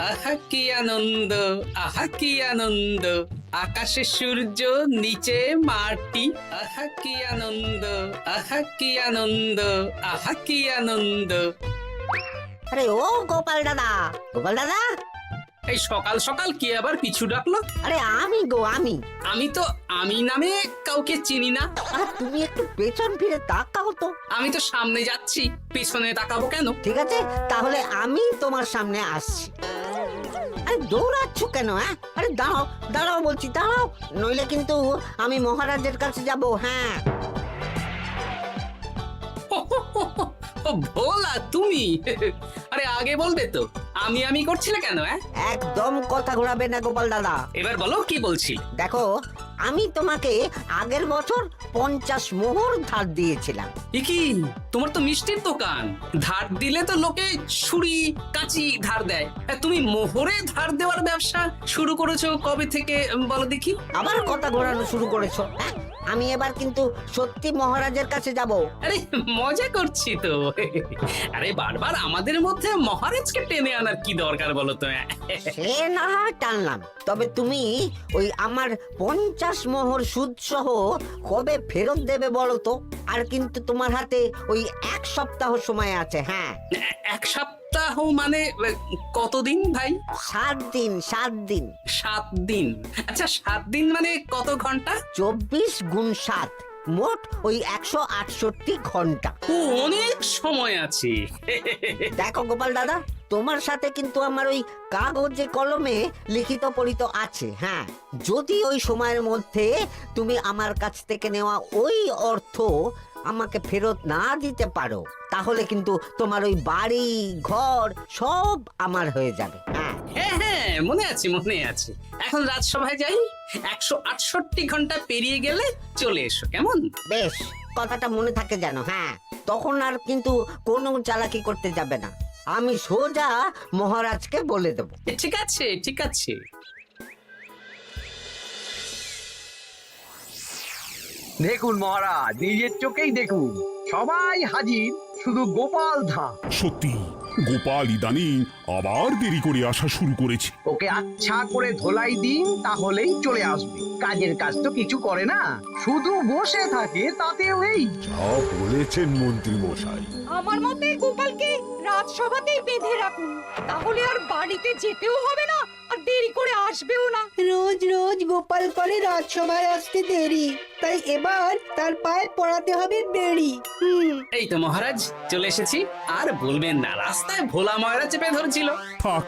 আহা কি আনন্দ, আহা কি আনন্দ, আকাশে সূর্য নিচে মাটি। আহা কি আনন্দ, আহা কি আনন্দ, আহা কি আনন্দ। আরে ও গোপাল দাদা, গোপাল দাদা, এই সকাল সকাল কি আবার পিছু ডাকলো? আরে আমি গো আমি। আমি তো আমি নামে কাউকে চিনি না। আর তুমি একটু পেছন ফিরে তাকাও তো। আমি তো সামনে যাচ্ছি, পেছনে তাকাবো কেন? ঠিক আছে, তাহলে আমি তোমার সামনে আসছি। আরে দৌড়াচ্ছ কেন? হ্যাঁ, আরে দাঁড়াও দাঁড়াও বলছি, দাঁড়াও, নইলে কিন্তু আমি মহারাজের কাছে যাব। হ্যাঁ, ও ভোলা তুমি? আরে আগে বলবে তো, আমি করছিলে কেন? একদম কথা ঘোরাবে না গোপাল দাদা। এবার বলো কি বলছি। দেখো, আমি তোমাকে আগের বছর 50 মোহর ধার দিয়েছিলাম। এ কি, তোমার তো মিষ্টির দোকান, ধার দিলে তো লোকে ছুরি কাঁচি ধার দেয়, আর তুমি মোহরে ধার দেওয়ার ব্যবসা শুরু করেছো কবে থেকে বলো দেখি? আবার কথা ঘোরানো শুরু করেছো। হ্যাঁ, আমি এবার কিন্তু সত্যি মহারাজের কাছে যাব। আরে মজা করছি তো। আরে বারবার আমাদের মধ্যে মহারাজকে টেনে আনার কি দরকার বলো তো? সে না হয় টানলাম, তবে তুমি ওই আমার 50 মোহর সুদ সহ কবে ফেরত দেবে বলো তো? আর কিন্তু তোমার হাতে ওই 1 সপ্তাহ সময় আছে। হ্যাঁ, 1 সপ্তাহ মানে কতদিন ভাই? 7 দিন, 7 দিন। 7 দিন? আচ্ছা 7 দিন মানে কত ঘন্টা? 24 গুণ 7, মোট ওই 168 ঘন্টা। ও, অনেক সময় আছে। দেখো গোপাল দাদা, তোমার সাথে কিন্তু আমার ওই কাগজে কলমে লিখিত পড়িত আছে। হ্যাঁ, যদি ওই সময়ের মধ্যে তুমি আমার কাছ থেকে নেওয়া ওই অর্থ আমাকে ফেরত না দিতে পারো, তাহলে কিন্তু তোমার ওই বাড়ি ঘর সব আমার হয়ে যাবে। হ্যাঁ, হ্যাঁ হ্যাঁ, মনে আছে মনে আছে। এখন রাজসভায় যাই, 168 ঘন্টা পেরিয়ে গেলে চলে এসো, কেমন? বেশ, কথাটা মনে থাকে যেন। হ্যাঁ, তখন আর কিন্তু কোনো চালাকি করতে যাবে না, আমি সোজা মহারাজকে বলে দেব। ঠিক আছে ঠিক আছে। দেখুন মহারাজ, নিজের চোখেই দেখুন, সবাই হাজির, শুধু গোপাল ধা। সত্যি গোপাল ইদানিং আবার দেরি করে আসা শুরু করেছে। ওকে আচ্ছা করে ধোলাই দিন, তাহলেই চলে আসবে। কাজের কাজ তো কিছু করে না, শুধু বসে থাকে, তাতেও এই। যা বলেছেন মন্ত্রী মশাই। আমার মতে গোপালকে রাজসভাতেই বেঁধে রাখুন, তাহলে আর বাড়িতে যেতেও হবে না, আর দেরি করে আসবেও না। রোজ রোজ গোপাল করে রাজসভায় আসতে দেরি, তাই এবার তার পায়ে পড়াতে হবে বেড়ি। এই তো মহারাজ চলে এসেছি। আর বলবেন না, রাস্তায় ভোলা ময়রা চেপে ধরেছিল। থাক,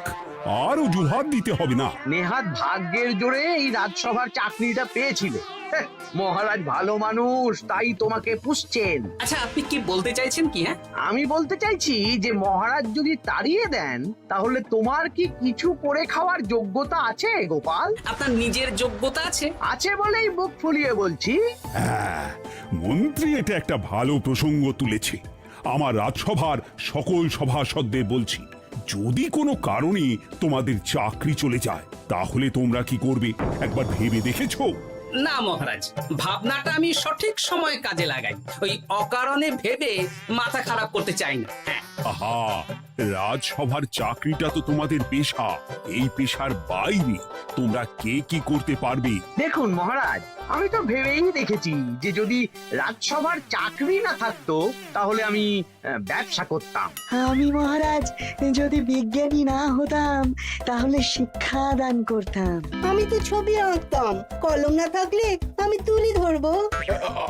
আর অজুহাত দিতে হবে না। নেহাত ভাগ্যের জোরে এই রাজসভার চাকরিটা পেয়েছিল। হ্যাঁ, মহারাজ ভালো মানুষ, তাই তোমাকে পুষছেন। আচ্ছা আপনি কি বলতে চাইছেন কি? আমি বলতে চাইছি যে মহারাজ যদি তাড়িয়ে দেন, তাহলে তোমার কি কিছু করে খাওয়ার যোগ্যতা আছে গোপাল? আপনার নিজের যোগ্যতা আছে? আছে বলেই বুক ফুলিয়ে বলছি। হ্যাঁ, মন্ত্রী এটা একটা ভালো প্রসঙ্গ তুলেছে। আমার রাজসভার সকল সভাসদদের বলছি, যদি কোনো কারণে তোমাদের চাকরি চলে যায়, তাহলে তোমরা কি করবে একবার ভেবে দেখেছো? না মহারাজ, ভাবনাটা আমি সঠিক সময় কাজে লাগাই, ওই অকারণে ভেবে মাথা খারাপ করতে চাই না। হ্যাঁ, আহা, রাজসভার চাকরিটা তো তোমাদের পেশা। এই পেশার বাইরে তোমরা কে কি করতে পারবে? দেখুন মহারাজ, আমি তো ভেবেই দেখেছি যে যদি রাজসভার চাকরি না থাকতো, তাহলে আমি ব্যবসা করতাম। আমি মহারাজ যদি বিজ্ঞানী না হতাম, তাহলে শিক্ষা দান করতাম। আমি তো ছবি আঁকতাম, কলম না থাকলে আমি তুলি ধরবো।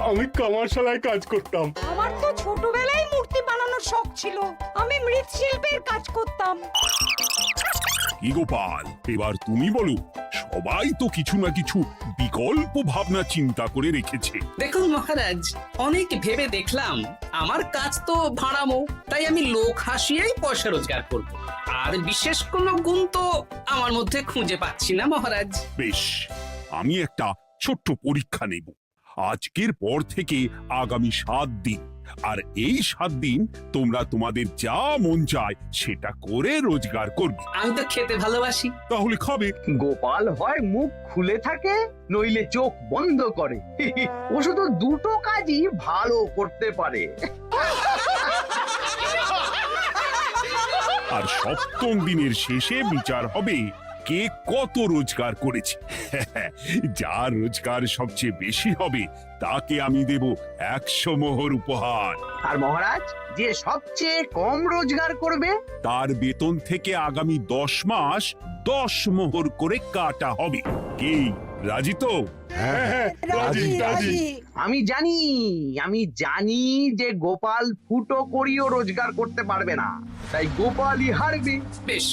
আমি কামারশালায় কাজ করতাম। আমার তো ছোটবেলায় মূর্তি বানানোর শখ ছিল, আমি মৃৎশিল্পের কাজ করতাম। কি গোপাল, এবার তুমি বলো। সবাই তো কিছু না কিছু বিকল্প ভাবনা চিন্তা করে রেখেছে। দেখুন মহারাজ, অনেক ভেবে দেখলাম আমার কাজ তো ভাড়ামো, তাই আমি লোক হাসিয়েই পয়সা রোজগার করব। আর বিশেষ কোনো গুণ তো আমার মধ্যে খুঁজে পাচ্ছি না মহারাজ। বেশ, আমি একটা ছোট্ট পরীক্ষা নেব। আজকের পর থেকে আগামী 7 দিন, আর এই 7 দিন তোমরা তোমাদের যা মন চায় সেটা করে রোজগার করবে। আমি তো খেতে ভালোবাসি। তাহলে খাবে। গোপাল হয় মুখ খুলে থাকে, নইলে চোখ বন্ধ করে। ও শুধু দুটো কাজই ভালো করতে পারে। আর সপ্তম দিনের শেষে বিচার হবে কে কত রোজগার করেছে। যার রোজগার সবচেয়ে বেশি হবে তাকে আমি দেব 100 মোহর উপহার। আর মহারাজ, যে সবচেয়ে কম রোজগার করবে তার বেতন থেকে আগামী 10 মাস 10 মোহর করে কাটা হবে। কি রাজি তো? হ্যাঁ, রাজি রাজি। আমি জানি যে গোপাল ফুটো করিও রোজগার করতে পারবে না, তাই গোপালই হারবে। বেশ,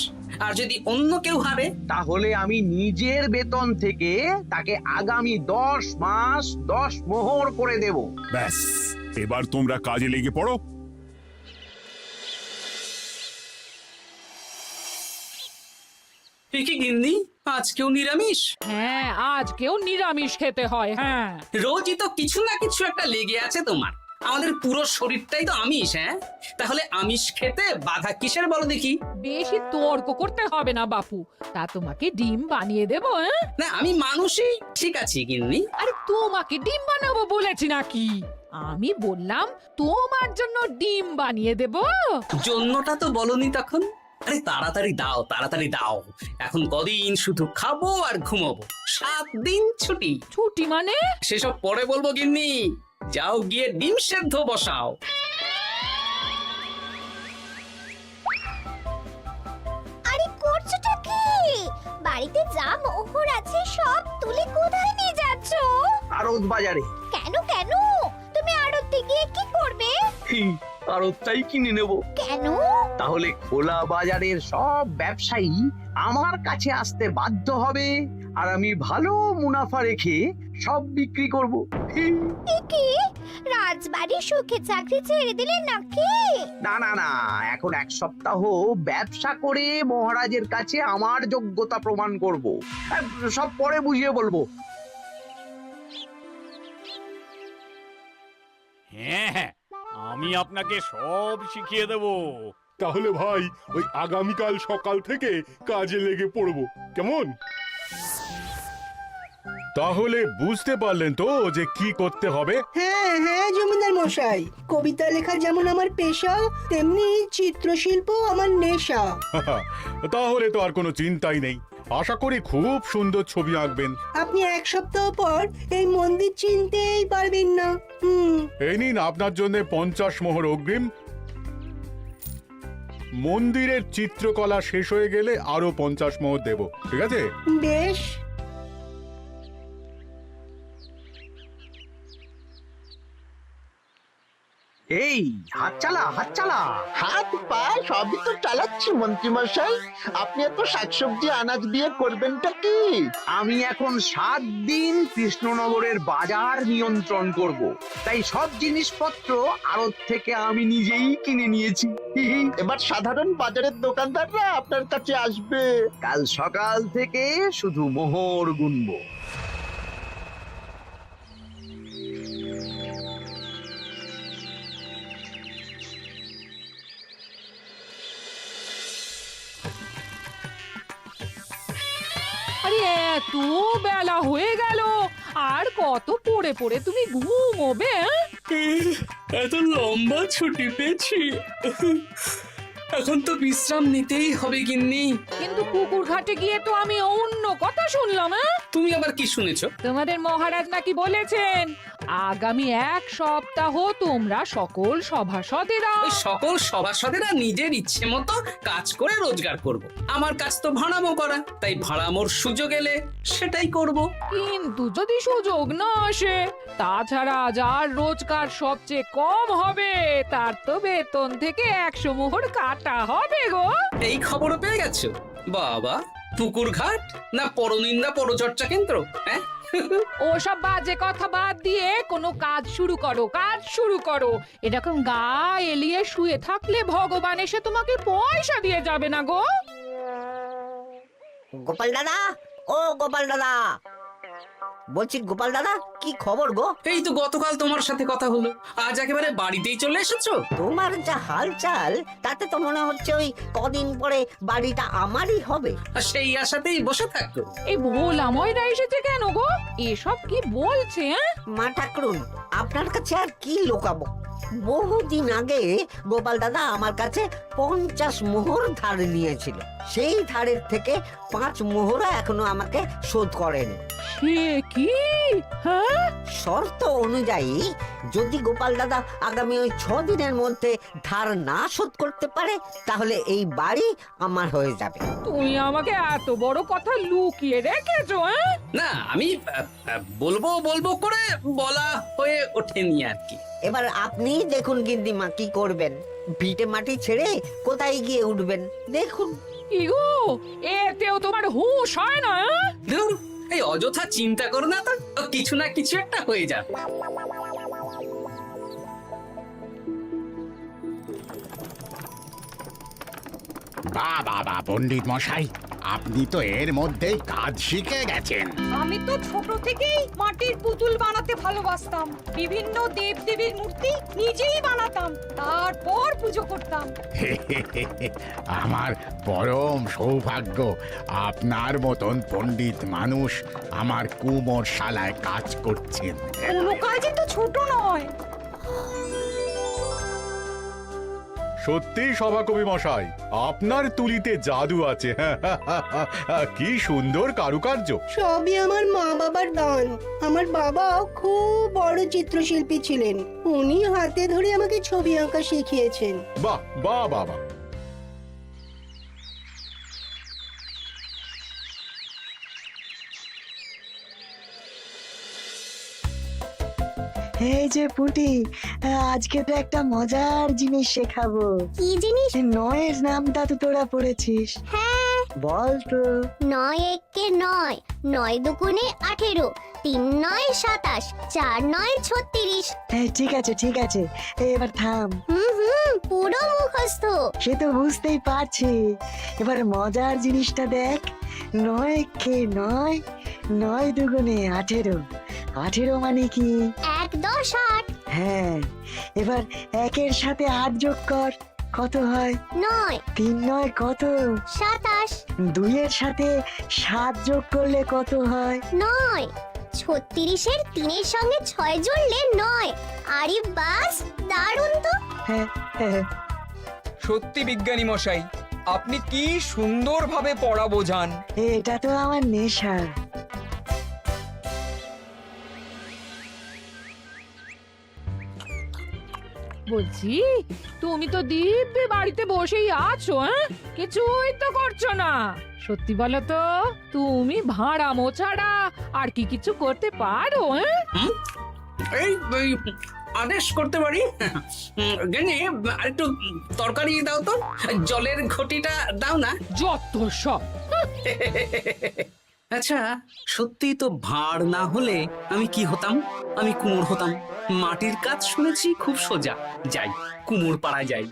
আর যদি অন্য কেউ হারে? তাহলে আমি নিজের বেতন থেকে তাকে আগামী 10 মাস 10 মোহর করে দেব। ব্যাস, এবার তোমরা কাজে লেগে পড়ো। এ কি গিন্নি, আজকেও নিরামিষ? হ্যাঁ, আজকেও নিরামিষ খেতে হয়। হ্যাঁ, রোজই তো কিছু না কিছু একটা লেগে আছে তোমার। আমাদের পুরো শরীরটাই তো আমিষ। হ্যাঁ, তাহলে আমিষ খেতে বাধা কিসের বলো দেখি? বেশি তর্ক করতে হবে না বাপু, তা তোমাকে ডিম বানিয়ে দেবো। হ্যাঁ, না, আমি মানুষই। ঠিক আছে গিন্নি। আরে তোমাকে ডিম বানাবো বলেছি নাকি? আমি বললাম তোমার জন্য ডিম বানিয়ে দেবো। জন্যটা তো বলনি তখন। আরে তাড়াতাড়ি দাও, তাড়াতাড়ি দাও। এখন কদিন শুধু খাবো আর ঘুমাবো। 7 দিন ছুটি। ছুটি মানে? সেসব পরে বলবো গিন্নি। যাও গিয়ে ডিম সেদ্ধ বসাও। আরে করছোটা কি? বাড়িতে যা মোহর আছে সব তুলে কোথায় নিয়ে যাচ্ছ? আড়ত বাজারে। কেন কেন? তুমি আড়তে গিয়ে কি করবে? আড়তটাই কিনে নেব। কেন? তাহলে খোলা বাজারের সব ব্যবসায়ী আমার কাছে আসতে বাধ্য হবে, আর আমি ভালো মুনাফা রেখে সব বিক্রি করব। এ কি? রাজবাড়ি সুখে চাকরি ছেড়ে দিলে নাকি? না না না, এখন 1 সপ্তাহ ব্যবসা করে মহারাজের কাছে আমার যোগ্যতা প্রমাণ করব। সব পরে বুঝিয়ে বলবো। হ্যাঁ, আমি আপনাকে সব শিখিয়ে দেব। তাহলে ভাই ওই আগামীকাল সকাল থেকে কাজে লেগে পড়বো, কেমন? তাহলে বুঝতে পারলেন তো যে কি করতে হবে? হ্যাঁ হ্যাঁ জমিদার মশাই, কবিতা লেখা যেমন আমার পেশা, তেমনি চিত্রশিল্প আমার নেশা। তাহলে তো আর কোনো চিন্তাই নেই। আশা করি খুব সুন্দর ছবি আঁকবেন। আপনি 1 সপ্তাহ পর এই মন্দির চিনতেই পারবেন না। এই নিন আপনার জন্য 50 মোহর অগ্রিম। মন্দিরের চিত্রকলা শেষ হয়ে গেলে আরো 50 মোহর দেব, ঠিক আছে? বেশ। এই হাত চালা, হাত চালা। হাত পা সবই তো চালাচ্ছি মন্ত্রী মশাই। আপনি এত শাকসবজি আনাজ দিয়ে করবেনটা কি? আমি এখন 7 দিন কৃষ্ণনগরের বাজার নিয়ন্ত্রণ করব, তাই সব জিনিসপত্র আড়ত থেকে আমি নিজেই কিনে নিয়েছি। এবার সাধারণ বাজারের দোকানদাররা আপনার কাছে আসবে। কাল সকাল থেকে শুধু মোহর গুনবো। আরে এত বেলা হয়ে গেল, আর কত পড়ে পড়ে তুমি ঘুমোবে? এত লম্বা ছুটি পেয়েছি, এখন তো বিশ্রাম নিতেই হবে গিন্নি। কিন্তু পুকুর ঘাটে গিয়ে তো আমি অন্য কথা শুনলাম। তুমি আবার কি শুনেছো? তোমাদের মহারাজ নাকি বলেছেন আগামী 1 সপ্তাহ তোমরা সকল সভাসদেরা ওই সকল সভাসদেরা নিজের ইচ্ছে মতো কাজ করে রোজগার করব। আমার কাজ তো ভাড়ামো করা, তাই ভাড়ামোর সুযোগ এলে সেটাই করব। কিন্তু যদি সুযোগ না আসে, তাছাড়া যার রোজগার সবচেয়ে কম হবে তার তো বেতন থেকে 100 মোহর কাটা হবে গো। এই খবরও পেয়ে গেছো? বাবা, পুকুর ঘাট না পরনিন্দা পরচর্চা কেন্দ্র? হ্যাঁ, ওসব বাজে কথা বাদ দিয়ে কোনো কাজ শুরু করো, কাজ শুরু করো। এরকম গা এলিয়ে শুয়ে থাকলে ভগবান এসে তোমাকে পয়সা দিয়ে যাবে না গো। গোপাল দাদা, ও গোপাল দাদা, বলছি গোপাল দাদা, কি খবর গো? এই তো গতকাল তোমার সাথে কথা হলো, আজ একেবারে বাড়িতেই চলে এসেছো। তোমার যা হালচাল তাতে তো মনে হচ্ছে ওই কদিন পরে বাড়িটা আমারই হবে। আর সেই আশাতেই বসে থাকো। এই ভোলাময়রা এসেছে কেন গো? এসব কি বলছে? মা ঠাকুরুন, আপনার কাছে আর কি লোকাবো? বহুদিন আগে গোপাল দাদা আমার কাছে 50 মোহর ধার নিয়েছিল। সেই ধারের থেকে 5 মোহরা এখনো আমাকে শোধ করেনি। সে কি? হ্যাঁ, শর্ত অনুযায়ী যদি গোপাল দাদা আগামী ওই 6 দিনের মধ্যে ধার না শোধ করতে পারে তাহলে এই বাড়ি আমার হয়ে যাবে। তুমি আমাকে এত বড় কথা লুকিয়ে রেখেছো? হ্যাঁ, না আমি বলবো বলবো করে বলা হয়ে ওঠেনি আর কি। এবার আপনি দেখুন গিন্নিমা কি করবেন। ভিটে মাটি ছেড়ে কোথায় গিয়ে উঠবেন দেখুন। কি গো, এতেও তোমার হুঁশ হয় না? হ্যাঁ? ধুর, এই অযথা চিন্তা করো না তো, কিছু না কিছু একটা হয়ে যাবে। বাবা পণ্ডিত মশাই, আপনি তো এর মধ্যেই কাজ শিখে গেছেন। আমি তো ছোট থেকেই মাটির পুতুল বানাতে ভালোবাসতাম। বিভিন্ন দেবদেবীর মূর্তি নিজেই বানাতাম, তারপর পুজো করতাম। আমার পরম সৌভাগ্য আপনার মতন পণ্ডিত মানুষ আমার কুমোর শালায় কাজ করছেন। কোনো কাজই তো ছোট নয়। সত্যি সভাকবি মশাই, আপনার তুলিতে জাদু আছে। কি সুন্দর কারুকার্য। সবই আমার মা বাবার দান। আমার বাবা খুব বড় চিত্রশিল্পী ছিলেন, উনি হাতে ধরে আমাকে ছবি আঁকা শিখিয়েছেন। বাহ বাহ বাবা। এই যে পুটি, আজকে তো একটা মজার জিনিস শেখাবো। কি জিনিস? নয়ের নামটা তো তোরা পড়েছিস, হ্যাঁ, বল তো। 9 একে 9, 9 দুগুণে 18, 3 9 27, 4 9 36। ঠিক আছে ঠিক আছে, এবার থাম। পুরো মুখস্থ। সে তো বুঝতেই পারছি। এবার মজার জিনিসটা দেখ। 9 কে 9, 9 দুগুণে 18, 18 মানে কি? 1 10 8। হ্যাঁ, এবার 1-এর সাথে 8 যোগ কর, কত হয়? 9 3 9 কত? 27। 2-এর সাথে 7 যোগ করলে কত হয়? 9 36-এর 3-এর সঙ্গে 6 জুড়লে 9। আরে বাস, দারুণ তো। হ্যাঁ হ্যাঁ। সত্যি বিজ্ঞানী মশাই, আপনি কি সুন্দরভাবে পড়া বোঝান। এটা তো আমার নেশা। বলছি, তুমি তো দিব্যি বাড়িতে বসেই আছো। হ্যাঁ, কিছুই তো করছো না। সত্যি বলো তো, তুমি ভাড়া মোছাড়া আর কি কিছু করতে পারো? হ্যাঁ, এই আদেশ করতে পারি। গেনি একটু তরকারি দাও তো, জলের ঘটিটা দাও না। যত সব। আচ্ছা, সত্যি তো ভাঁড় না হলে আমি কি হতাম? আমি কুমোর হতাম। মাটির কাজ শুনেছি খুব সোজা। যাই, কুমোর পাড়া যাই।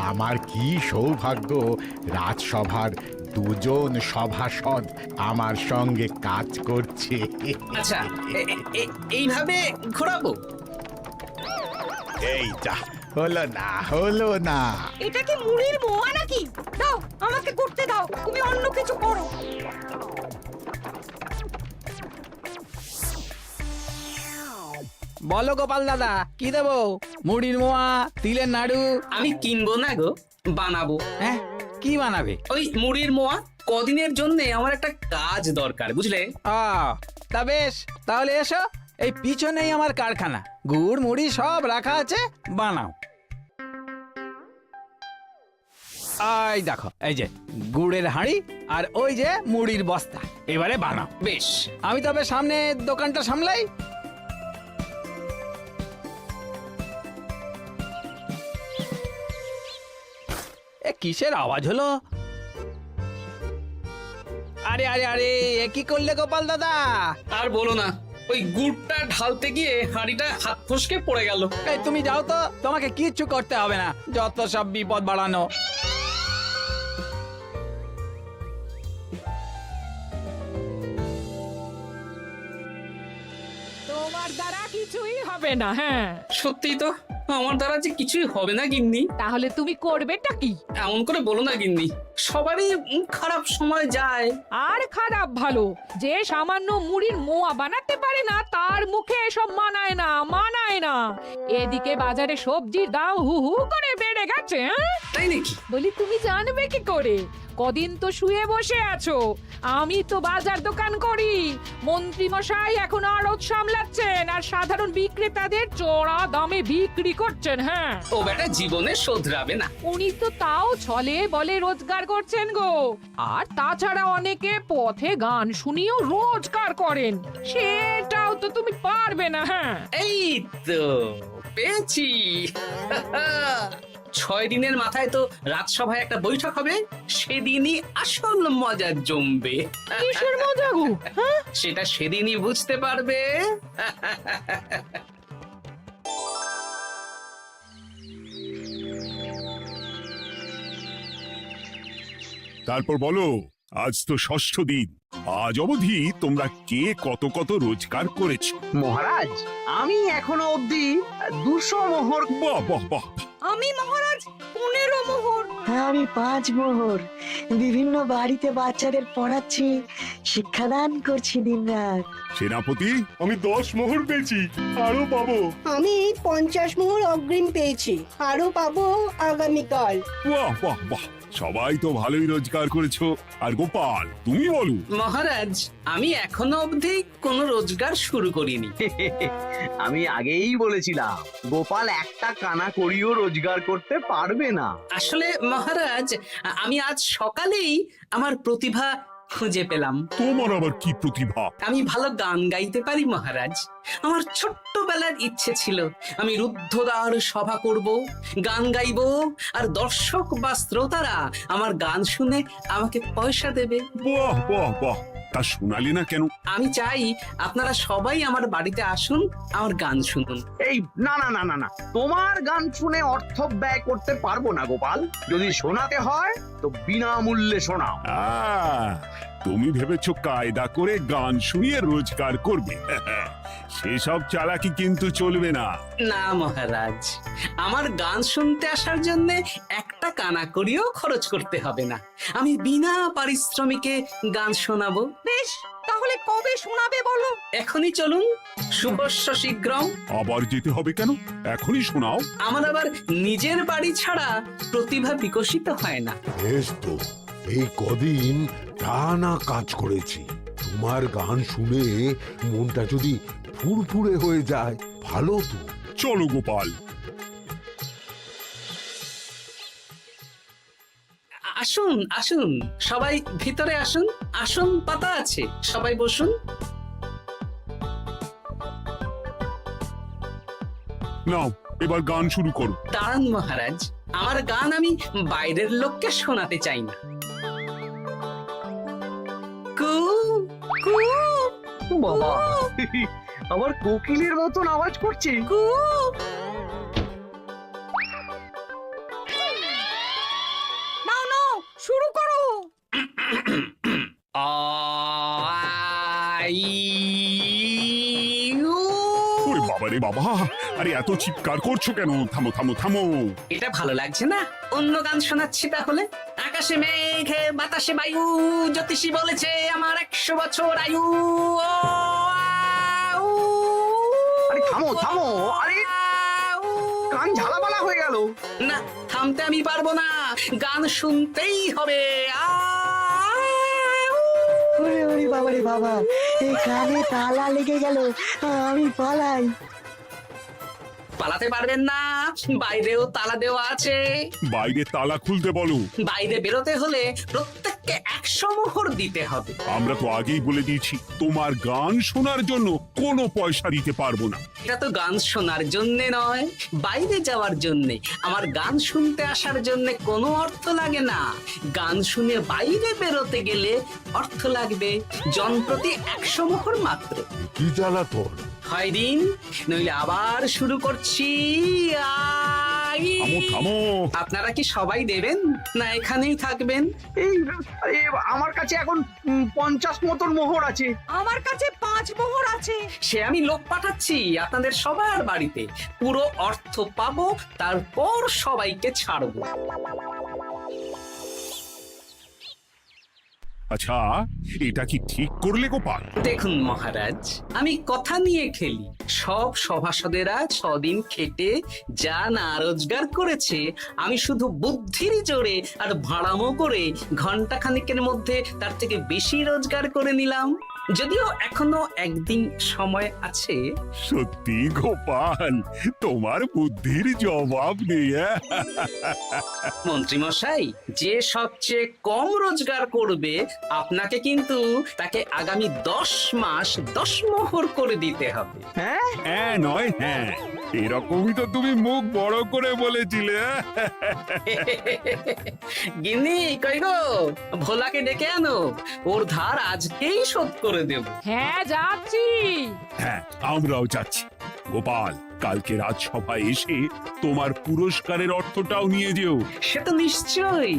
আমার কি সৌভাগ্য, রাজসভার দুজন সভাসদ আমার সঙ্গে কাজ করছে। আচ্ছা, এইভাবে ঘোরাবো? এই যা, হলো না। এটা কি মুড়ির মোয়া নাকি? দাও, আমাকে করতে দাও, তুমি অন্য কিছু করো। বলো গোপাল দাদা, কি দেবো? মুড়ির মোয়া, তিলের নাড়ু? আমি কিনবো না গো, বানাবো। হ্যাঁ, কি বানাবে? ওই মুড়ির মোয়া। কদিনের জন্য আমার একটা কাজ দরকার, বুঝলে? তা বেশ, তাহলে এসো, এই পিছনেই আমার কারখানা, গুড় মুড়ি সব রাখা আছে, বানাও। এই দেখো, এই যে গুড়ের হাঁড়ি আর ওই যে মুড়ির বস্তা, এবারে বানাও। বেশ, আমি তবে সামনে দোকানটা সামলাই। কিসের আওয়াজ হলো? আরে আরে আরে, এ কি করলে গোপাল দাদা? আর বলো না, ওই গুড়টা ঢালতে গিয়ে হাঁড়িটা হাত ফসকে পড়ে গেল। এই তুমি যাও তো, তোমাকে কিচ্ছু করতে হবে না, যত সব বিপদ বাড়ানো। তোমার দ্বারা কিছুই হবে না। হ্যাঁ, সত্যি তো, আমার দ্বারা যে কিছুই হবে না গিন্নি। তাহলে তুমি করবেটা কি? এমন করে বলো না গিন্নি, সবারই খারাপ সময় যায়। আর খারাপ ভালো, যে সামান্য মুড়ির মোয়া বানাতে পারে না তার মুখে এসব মানায় না, মানায় না। এদিকে বাজারে সবজির দাম হু হু করে বেড়ে গেছে। হ্যাঁ তাই নাকি? বলি তুমি জানবে কি করে? কদিন তো শুয়ে বসে আছো, আমি তো বাজার দোকান করি। মন্ত্রী মশাই এখন আড়ত সামলাচ্ছেন আর সাধারণ বিক্রেতাদের চড়া দামে বিক্রি করছেন। হ্যাঁ, ও বেটা জীবনে শোধরাবে না। উনি তো তাও ছলে বলে রোজগার করছেন গো। আর তাছাড়া অনেকে পথে গান শুনিয়েও রোজগার করেন, সেটাও তো তুমি পারবে না। হ্যাঁ, এই তো পেয়েছি। 6 দিনের মাথায় তো রাজসভায় একটা বৈঠক হবে, সেদিনই আসল মজা জমবে। কিসের মজা গো? হ্যাঁ, সেটা সেদিনই বুঝতে পারবে। তারপর বলো, আজ তো ষষ্ঠ দিন, আজ অবধি তোমরা কে কত কত রোজগার করেছো? মহারাজ, আমি এখনো অবধি 200 মোহর। বাহ বাহ বাহ! আমি মহারাজ 15 মোহর। হ্যাঁ, আমি 5 মোহর। বিভিন্ন বাড়িতে বাচ্চাদের পড়াচ্ছি, শিক্ষাদান করছি দিনরাত। সেনাপতি, আমি 10 মোহর পেয়েছি, আরো পাবো। আমি 50 মোহর অগ্রিম পেয়েছি, আরো পাবো আগামীকাল। বাহ বাহ বাহ! সবাই তো ভালোই রোজগার করেছো। আর গোপাল, তুমি বলো। মহারাজ, আমি এখনো অবধি কোনো রোজগার শুরু করিনি। আমি আগেই বলেছিলাম গোপাল একটা কানা করিও রোজগার করতে পারবে না। আসলে মহারাজ, আমি আজ সকালেই আমার প্রতিভা খুঁজে পেলাম। তোমার আবার কি প্রতিভা? আমি ভালো গান গাইতে পারি মহারাজ। আমার ছোট্টবেলার ইচ্ছে ছিল আমি রুদ্ধদ্বার সভা করব, গান গাইবো, আর দর্শক বা শ্রোতারা আমার গান শুনে আমাকে পয়সা দেবে। বাহ বাহ বাহ! তা শোনালে না কেন? আমি চাই আপনারা সবাই আমার বাড়িতে আসুন, আমার গান শুনুন। এই না না না না না, তোমার গান শুনে অর্থ ব্যয় করতে পারবো না গোপাল। যদি শোনাতে হয় তো বিনামূল্যে শোনাও। তুমি ভেবেছো কায়দা করে গান শুনিয়ে রোজগার করবে? সেসব চালাকি কিন্তু চলবে না। না মহারাজ, আমার গান শুনতে আসার জন্য একটা কানা করিও খরচ করতে হবে না। আমি বিনা পারিশ্রমিকে গান শোনাবো। বেশ, তাহলে কবে শোনাবে বলো? এখনই চলুন, শুভস্য শীঘ্রম। আবার যেতে হবে কেন? এখনই শোনাও। আমার আবার নিজের বাড়ি ছাড়া প্রতিভা বিকশিত হয় না। বেশ তো, এই কদিন টানা কাজ করেছি, তোমার গান শুনে মনটা যদি ফুরফুরে হয়ে যায় ভালো তো। চলো গোপাল। আসুন আসুন, সবাই ভিতরে আসুন। আসন পাতা আছে, সবাই বসুন। নাও, এবার গান শুরু করো। দাঁড়ান মহারাজ, আমার গান আমি বাইরের লোককে শোনাতে চাই না। কু কু বাবা, আবার কোকিলের মতন আওয়াজ করছে। কু। নাও নাও, শুরু করো। ওরে বাবা রে বাবা! আরে এত চিৎকার করছো কেন? থামো থামো থামো! এটা ভালো লাগছে না, অন্য গান শোনাচ্ছি তাহলে। আকাশে মেঘে বাতাসে বায়ু, জ্যোতিষী বলেছে আমার 100 বছর আয়ু। আরে থামো থামো, আরে কান ঝালাপালা হয়ে গেল। না, থামতে আমি পারবো না, গান শুনতেই হবে। ওরে ওরে বাবা রে বাবা, এই কানে তালা লেগে গেল, আমি পালাই। পালাতে পারবেন না, বাইরেও তালা দেওয়া আছে। বাইরে তালা খুলতে বলো। বাইরে বেরোতে হলে প্রত্যেককে 100 মোহর দিতে হবে। আমরা তো আগেই বলে দিয়েছি, তোমার গান শোনার জন্য কোনো পয়সা দিতে পারবো না। এটা তো গান শোনার জন্যে নয়, বাইরে যাওয়ার জন্যে। আমার গান শুনতে আসার জন্যে কোনো অর্থ লাগে না। গান শুনে বাইরে বেরোতে গেলে অর্থ লাগবে, জনপ্রতি 100 মোহর মাত্র। কি জ্বালাতন! হয় দিন, নইলে আবার শুরু করছি। থামো থামো। আপনারা কি সবাই দেবেন না এখানেই থাকবেন? এই আমার কাছে এখন 50 মতন মোহর আছে। আমার কাছে 5 মোহর আছে। সে আমি লোক পাঠাচ্ছি আপনাদের সবার বাড়িতে, পুরো অর্থ পাবো, তারপর সবাইকে ছাড়বো। আচ্ছা, এটা কি ঠিক করলে গোপাল? দেখুন মহারাজ, আমি কথা নিয়ে খেলি। সব সভাসদেরা 6 দিন খেটে যা না রোজগার করেছে, আমি শুধু বুদ্ধির জোরে আর ভাড়ামো করে ঘন্টা খানিকের মধ্যে তার থেকে বেশি রোজগার করে নিলাম। যদিও এখনো একদিন সময় আছে। সত্যি গোপাল, তোমার বুদ্ধির জবাব নেই। মন্ত্রী মশাই, যে সবচেয়ে কম রোজগার করবে আপনাকে কিন্তু তাকে আগামী 10 মাস 10 মোহর করে দিতে হবে। হ্যাঁ নয় হ্যাঁ, এরকমই তো তুমি মুখ বড় করে বলেছিলে। গিন্নি কই গো, ভোলাকে ডেকে আনো, ওর ধার আজকেই শোধ করে দেব। হ্যাঁ যাচ্ছি। হ্যাঁ, আমরাও যাচ্ছি। গোপাল, কালকে রাজসভায় এসে তোমার পুরস্কারের অর্থটাও নিয়ে যেও। সে তো নিশ্চয়ই।